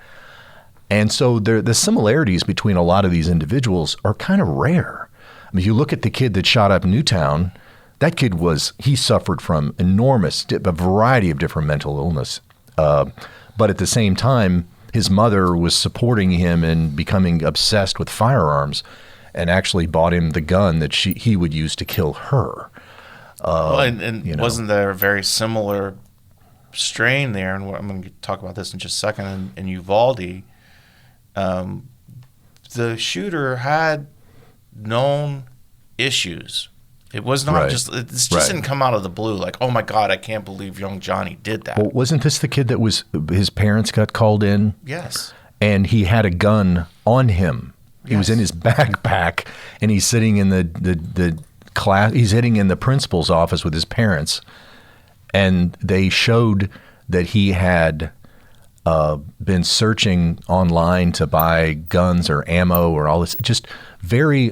And so the similarities between a lot of these individuals are kind of rare. I mean, you look at the kid that shot up Newtown, that kid he suffered from a variety of different mental illness. But at the same time, his mother was supporting him and becoming obsessed with firearms, and actually bought him the gun that he would use to kill her. Wasn't there a very similar strain there? And I'm going to talk about this in just a second. In Uvalde, the shooter had known issues. It was not it didn't come out of the blue like, oh my God, I can't believe young Johnny did that. Well, wasn't this the kid that his parents got called in? Yes. And he had a gun on him. He was in his backpack, and he's sitting in the class. He's sitting in the principal's office with his parents, and they showed that he had been searching online to buy guns or ammo or all this. Just very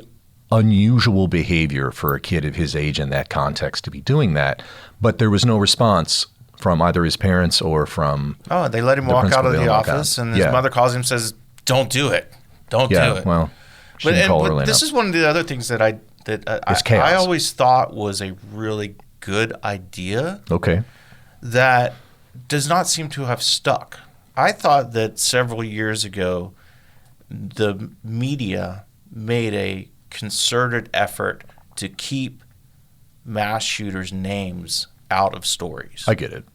unusual behavior for a kid of his age in that context to be doing that. But there was no response from either his parents or from. Oh, they let him the walk principal. out of They the let him walk office, out. and his mother calls him and says, "Don't do it. Don't do it." Well, she didn't call Orlando. This is one of the other things that It's chaos. I always thought was a really good idea Okay. that does not seem to have stuck. I thought that several years ago, the media made a concerted effort to keep mass shooters' names out of stories. I get it.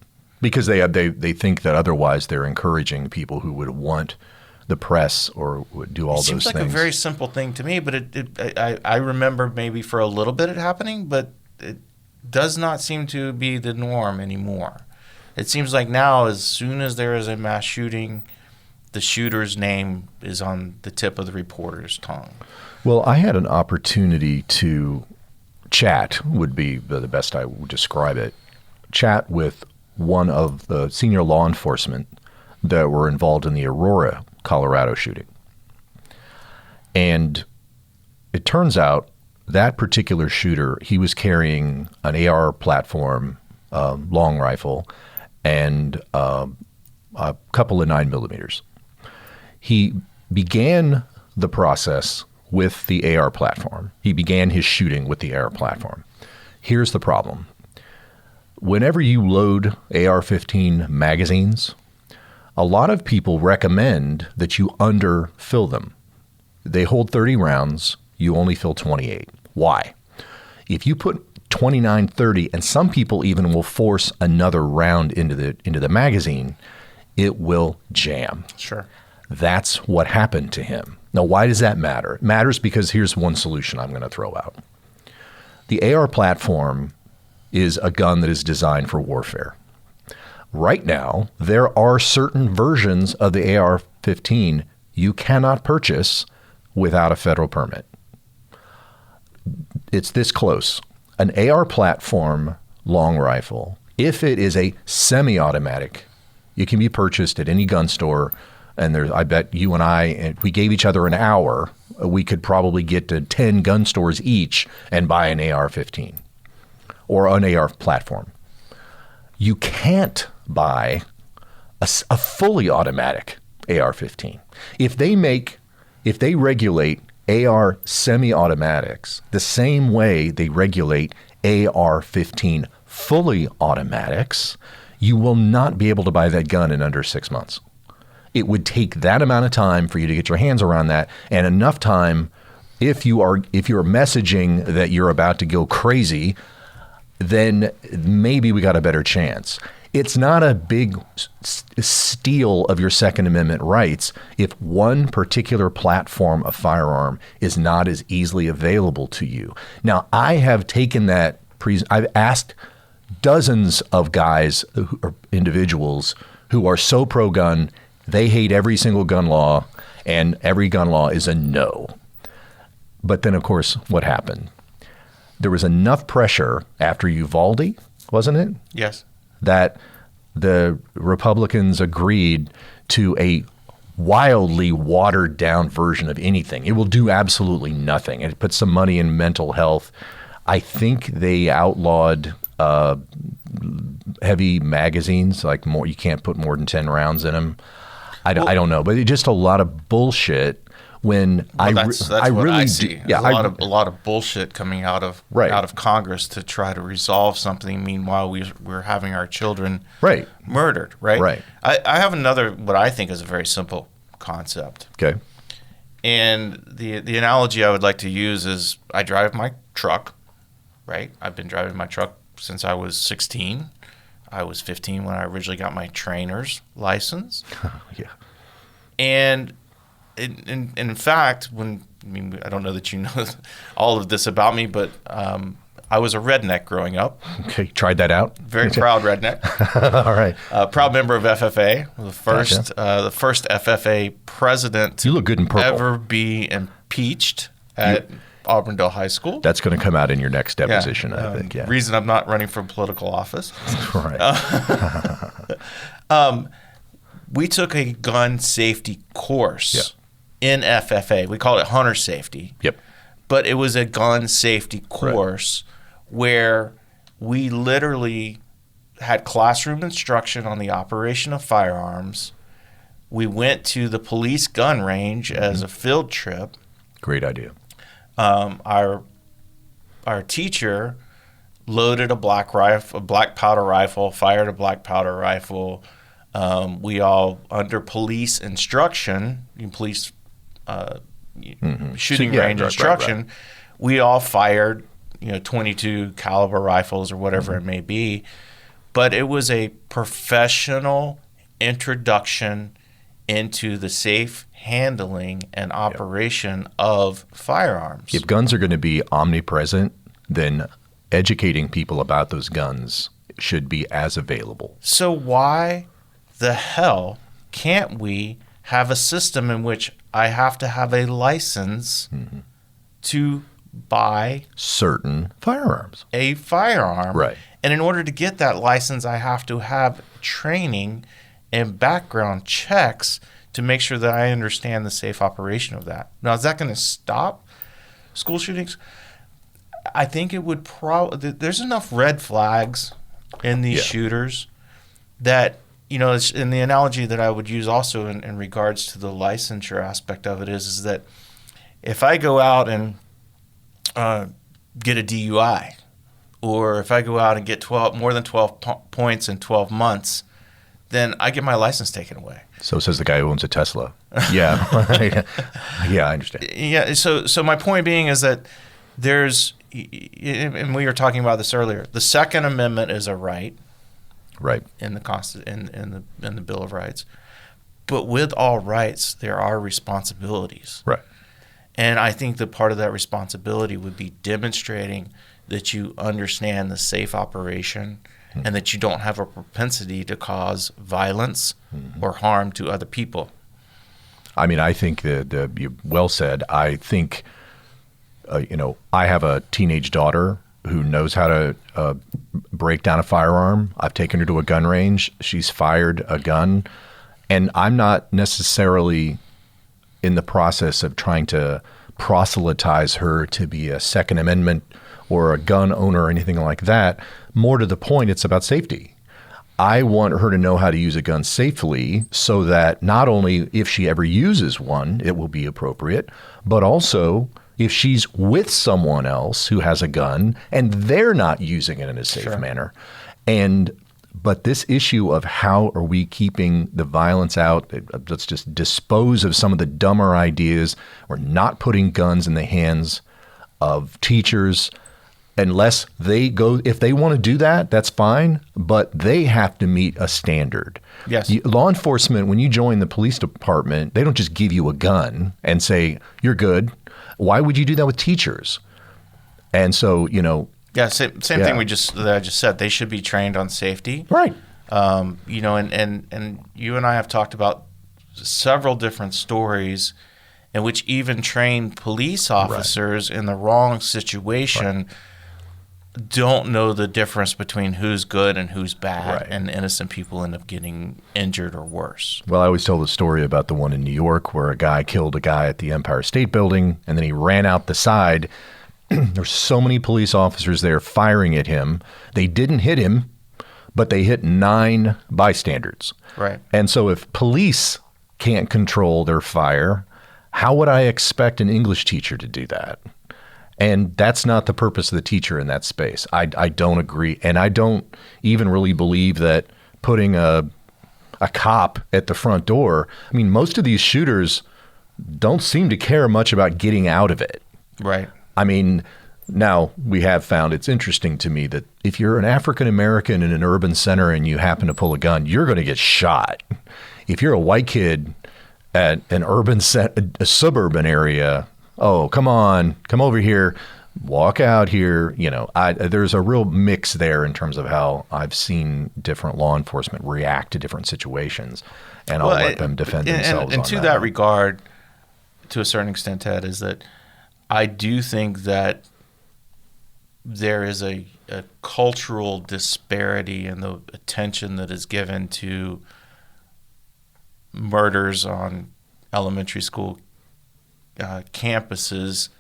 Because they think that otherwise they're encouraging people who would want the press or would do all those things. It seems like a very simple thing to me, but I remember maybe for a little bit it happening, but it does not seem to be the norm anymore. It seems like now, as soon as there is a mass shooting, the shooter's name is on the tip of the reporter's tongue. Well, I had an opportunity to chat, would be the best I would describe it, chat with one of the senior law enforcement that were involved in the Aurora, Colorado shooting. And it turns out that particular shooter, he was carrying an AR platform, long rifle, and a couple of 9mm. He began the process with the AR platform. He began his shooting with the AR platform. Here's the problem. Whenever you load AR-15 magazines, a lot of people recommend that you underfill them. They hold 30 rounds, you only fill 28. Why? If you put 29, 30, and some people even will force another round into the magazine, it will jam. Sure. That's what happened to him. Now, why does that matter? It matters because here's one solution I'm going to throw out. The AR platform is a gun that is designed for warfare. Right now, there are certain versions of the AR-15 you cannot purchase without a federal permit. It's this close. An AR platform long rifle, if it is a semi-automatic, it can be purchased at any gun store. And I bet you and I, if we gave each other an hour, we could probably get to 10 gun stores each and buy an AR-15 or an AR platform. You can't buy a fully automatic AR-15. If they regulate AR semi-automatics the same way they regulate AR-15 fully automatics, you will not be able to buy that gun in under 6 months. It would take that amount of time for you to get your hands around that, and enough time if you're messaging that you're about to go crazy, then maybe we got a better chance. It's not a big steal of your Second Amendment rights if one particular platform of firearm is not as easily available to you. Now, I have taken that, I've asked dozens of guys, or individuals who are so pro-gun, they hate every single gun law, and every gun law is a no. But then, of course, what happened? There was enough pressure after Uvalde, wasn't it? Yes. That the Republicans agreed to a wildly watered down version of anything. It will do absolutely nothing. It puts some money in mental health. I think they outlawed heavy magazines, like more. You can't put more than 10 rounds in them. I don't know, but it's just a lot of bullshit. When that's what really I see. Yeah, a lot of bullshit coming out of Congress to try to resolve something. Meanwhile, we're having our children murdered. Right. I have another what I think is a very simple concept. Okay. And the analogy I would like to use is I drive my truck. Right. I've been driving my truck since I was 16. I was 15 when I originally got my trainer's license. Yeah. And in fact, I don't know that you know all of this about me, but I was a redneck growing up. Okay, tried that out. Very proud redneck. All right. Proud member of FFA, the first FFA president you look good in purple. ever be impeached at Auburndale High School. That's going to come out in your next deposition, I think. Yeah. Reason I'm not running for political office. Right. We took a gun safety course in FFA. We called it hunter safety. Yep. But it was a gun safety course where we literally had classroom instruction on the operation of firearms. We went to the police gun range as a field trip. Great idea. Our teacher loaded a black powder rifle, fired a black powder rifle. We all, under police instruction, police shooting range instruction, we all fired, 22 caliber rifles or whatever it may be. But it was a professional introduction into the safe handling and operation of firearms. If guns are going to be omnipresent, then educating people about those guns should be as available. So why the hell can't we have a system in which I have to have a license to buy certain firearms? A firearm. Right. And in order to get that license, I have to have training and background checks to make sure that I understand the safe operation of that. Now, is that going to stop school shootings? I think it would there's enough red flags in these shooters that, it's, and the analogy that I would use also in regards to the licensure aspect of it is that if I go out and get a DUI, or if I go out and get more than 12 points in 12 months, then I get my license taken away. So says the guy who owns a Tesla. Yeah. Yeah, I understand. Yeah. So my point being is that there's, and we were talking about this earlier, the Second Amendment is a right. Right. In the in the Bill of Rights. But with all rights, there are responsibilities. Right. And I think that part of that responsibility would be demonstrating that you understand the safe operation and that you don't have a propensity to cause violence or harm to other people. I mean, I think that you well said. I think, I have a teenage daughter who knows how to break down a firearm. I've taken her to a gun range. She's fired a gun. And I'm not necessarily in the process of trying to proselytize her to be a Second Amendment or a gun owner or anything like that. More to the point, it's about safety. I want her to know how to use a gun safely so that not only if she ever uses one, it will be appropriate, but also if she's with someone else who has a gun and they're not using it in a safe manner. But this issue of how are we keeping the violence out, let's just dispose of some of the dumber ideas. We're not putting guns in the hands of teachers unless they go, if they want to do that, that's fine, but they have to meet a standard. Yes. Law enforcement, when you join the police department, they don't just give you a gun and say, you're good. Why would you do that with teachers? And so, yeah, same thing that I just said. They should be trained on safety. Right. And you and I have talked about several different stories in which even trained police officers in the wrong situation don't know the difference between who's good and who's bad, and innocent people end up getting injured or worse. Well, I always tell the story about the one in New York where a guy killed a guy at the Empire State Building, and then he ran out the side. There's so many police officers there firing at him. They didn't hit him, but they hit 9 bystanders. Right. And so if police can't control their fire, how would I expect an English teacher to do that? And that's not the purpose of the teacher in that space. I don't agree. And I don't even really believe that putting a cop at the front door, I mean, most of these shooters don't seem to care much about getting out of it. Right. I mean, now we have found it's interesting to me that if you're an African American in an urban center and you happen to pull a gun, you're going to get shot. If you're a white kid at an a suburban area, oh, come on, come over here, walk out here. There's a real mix there in terms of how I've seen different law enforcement react to different situations, and I'll let them defend themselves. And to that regard, to a certain extent, Ted, is that I do think that there is a cultural disparity in the attention that is given to murders on elementary school campuses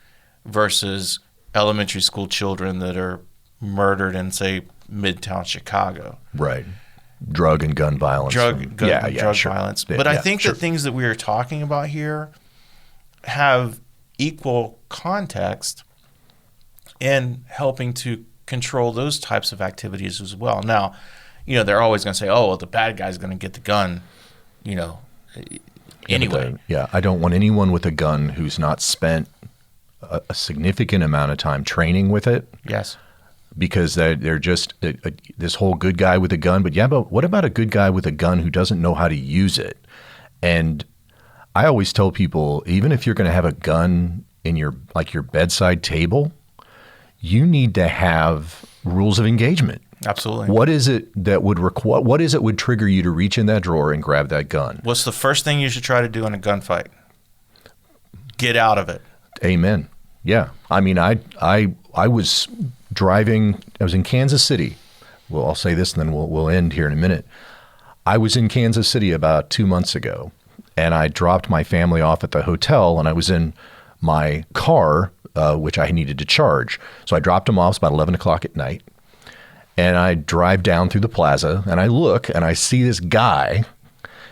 versus elementary school children that are murdered in, say, Midtown Chicago. Right. Drug and gun violence. Drug sure. violence. But I think sure. the things that we are talking about here have equal context in helping to control those types of activities as well. Now, they're always going to say, oh, well, the bad guy's going to get the gun, anyway. I don't want anyone with a gun who's not spent a significant amount of time training with it. Yes. Because they're just this whole good guy with a gun. But what about a good guy with a gun who doesn't know how to use it? And I always tell people, even if you're going to have a gun in your bedside table, you need to have rules of engagement. Absolutely. What is it that would trigger you to reach in that drawer and grab that gun? What's the first thing you should try to do in a gunfight? Get out of it. Amen. Yeah. I mean, I was driving. I was in Kansas City. Well, I'll say this and then we'll end here in a minute. I was in Kansas City about 2 months ago, and I dropped my family off at the hotel, and I was in my car, which I needed to charge. So I dropped them off. It's about 11 o'clock at night. And I drive down through the plaza, and I look, and I see this guy,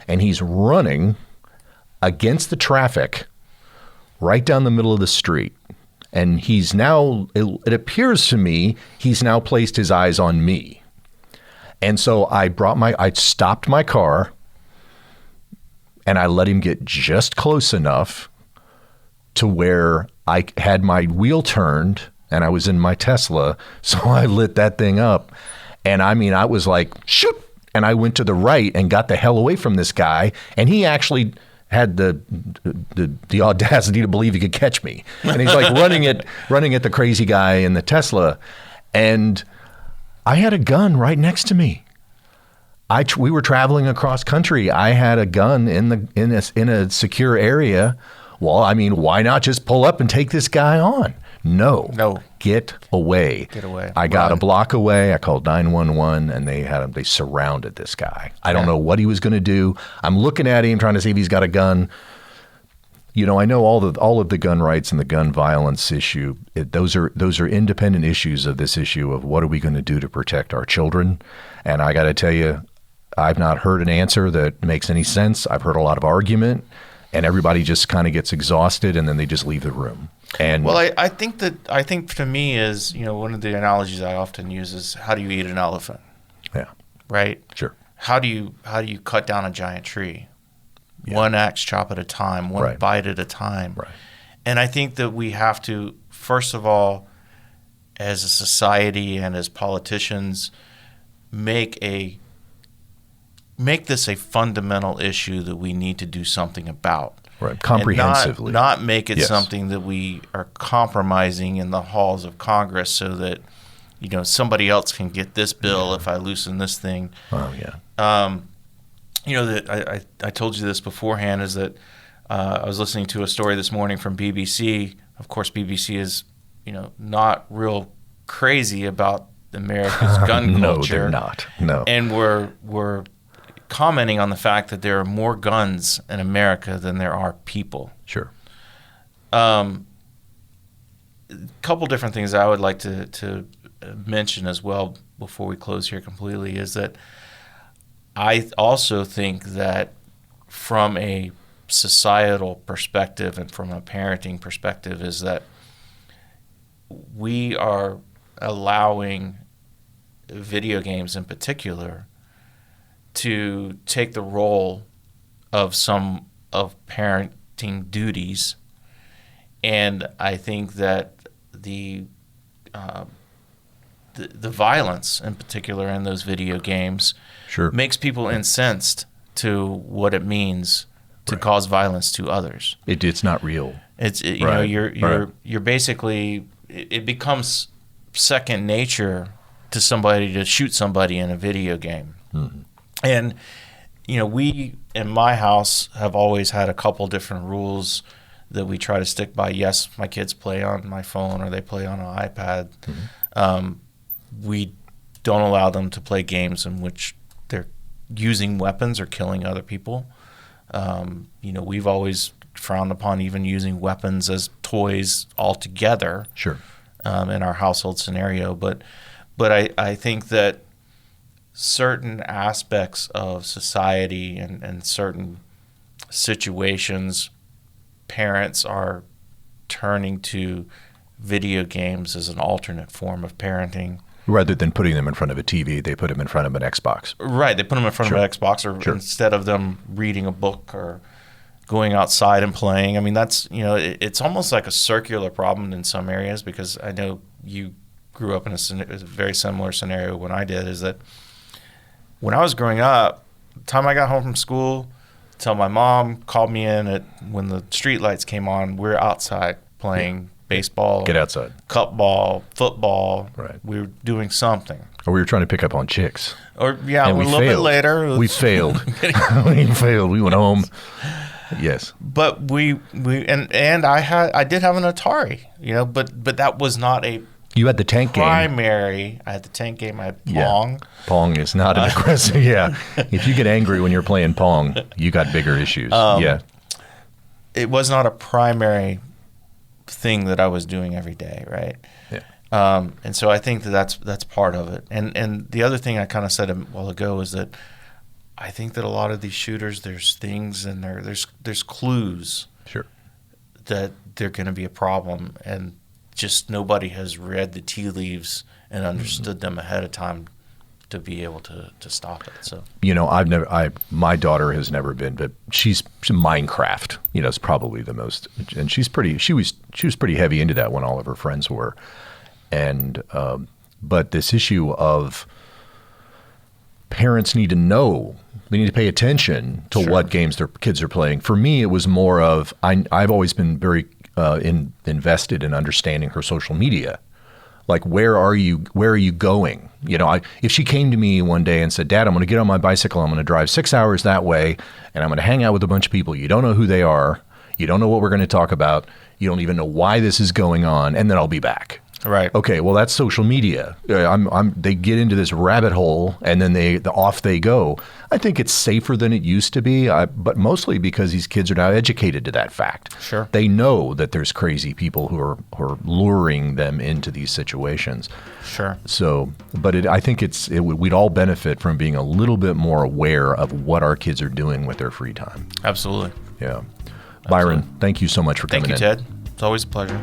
and he's running against the traffic right down the middle of the street. And he's now, it appears to me, he's now placed his eyes on me. And so I stopped my car, and I let him get just close enough to where I had my wheel turned, and I was in my Tesla, so I lit that thing up. And I mean, I was like, shoot! And I went to the right and got the hell away from this guy, and he actually had the audacity to believe he could catch me. And he's like running at the crazy guy in the Tesla. And I had a gun right next to me. We were traveling across country. I had a gun in a secure area. Well, I mean, why not just pull up and take this guy on? No. Get away. I got a block away. I called 911, and they surrounded this guy. I don't know what he was going to do. I'm looking at him, trying to see if he's got a gun. I know all of the gun rights and the gun violence issue. Those are independent issues of this issue of what are we going to do to protect our children. And I got to tell you, I've not heard an answer that makes any sense. I've heard a lot of argument, and everybody just kind of gets exhausted, and then they just leave the room. And well, I think to me is, one of the analogies I often use is, how do you eat an elephant? Yeah. Right? Sure. How do you cut down a giant tree? Yeah. One axe chop at a time, one bite at a time. Right. And I think that we have to, first of all, as a society and as politicians, make this a fundamental issue that we need to do something about. Right, comprehensively. Not make it something that we are compromising in the halls of Congress so that, somebody else can get this bill if I loosen this thing. Oh, yeah. That I told you this beforehand, is that I was listening to a story this morning from BBC. Of course, BBC is, not real crazy about America's gun culture. No, they're not. No. And we're commenting on the fact that there are more guns in America than there are people. Sure. A couple different things I would like to mention as well before we close here completely is that I also think that from a societal perspective and from a parenting perspective is that we are allowing video games in particular to take the role of some of parenting duties, and I think that the violence in particular in those video games makes people incensed to what it means to cause violence to others. It's not real. You're basically, it becomes second nature to somebody to shoot somebody in a video game. Mm-hmm. And, we in my house have always had a couple different rules that we try to stick by. Yes, my kids play on my phone or they play on an iPad. Mm-hmm. We don't allow them to play games in which they're using weapons or killing other people. We've always frowned upon even using weapons as toys altogether. Sure. In our household scenario. But But I think that certain aspects of society and certain situations, parents are turning to video games as an alternate form of parenting. Rather than putting them in front of a TV, they put them in front of an Xbox. Right. They put them in front of an Xbox, or instead of them reading a book or going outside and playing. I mean, that's, it's almost like a circular problem in some areas, because I know you grew up in a very similar scenario when I did, is that when I was growing up, the time I got home from school till my mom called me in when the street lights came on, we were outside playing baseball. Get outside. Cup ball, football. Right. We were doing something. Or we were trying to pick up on chicks. Or, yeah, and a little bit later. We failed. We failed. We went home. Yes. But I did have an Atari, but that was not a You had the tank primary. game. I had the tank game. I had Pong. Yeah. Pong is not an aggressive. Yeah. If you get angry when you're playing Pong, you got bigger issues. Yeah. It was not a primary thing that I was doing every day, right? Yeah. And so I think that's part of it. And the other thing I kind of said a while ago is that I think that a lot of these shooters, there's things in there, there's clues Sure. that they're going to be a problem, and just nobody has read the tea leaves and understood them ahead of time to be able to stop it. So my daughter has never been, but she's Minecraft. It's probably the most, and she was pretty heavy into that when all of her friends were, and but this issue of parents need to know. They need to pay attention to what games their kids are playing. For me, it was more of I've always been very invested in understanding her social media. Like, where are you going? If she came to me one day and said, "Dad, I'm going to get on my bicycle. I'm going to drive 6 hours that way, and I'm going to hang out with a bunch of people. You don't know who they are. You don't know what we're going to talk about. You don't even know why this is going on, and then I'll be back." Right. Okay. Well, that's social media. They get into this rabbit hole, and then off they go. I think it's safer than it used to be, but mostly because these kids are now educated to that fact. Sure. They know that there's crazy people who are luring them into these situations. Sure. So, but I think we'd all benefit from being a little bit more aware of what our kids are doing with their free time. Absolutely. Yeah. Byron, thank you so much for coming in. Thank you, Ted. It's always a pleasure.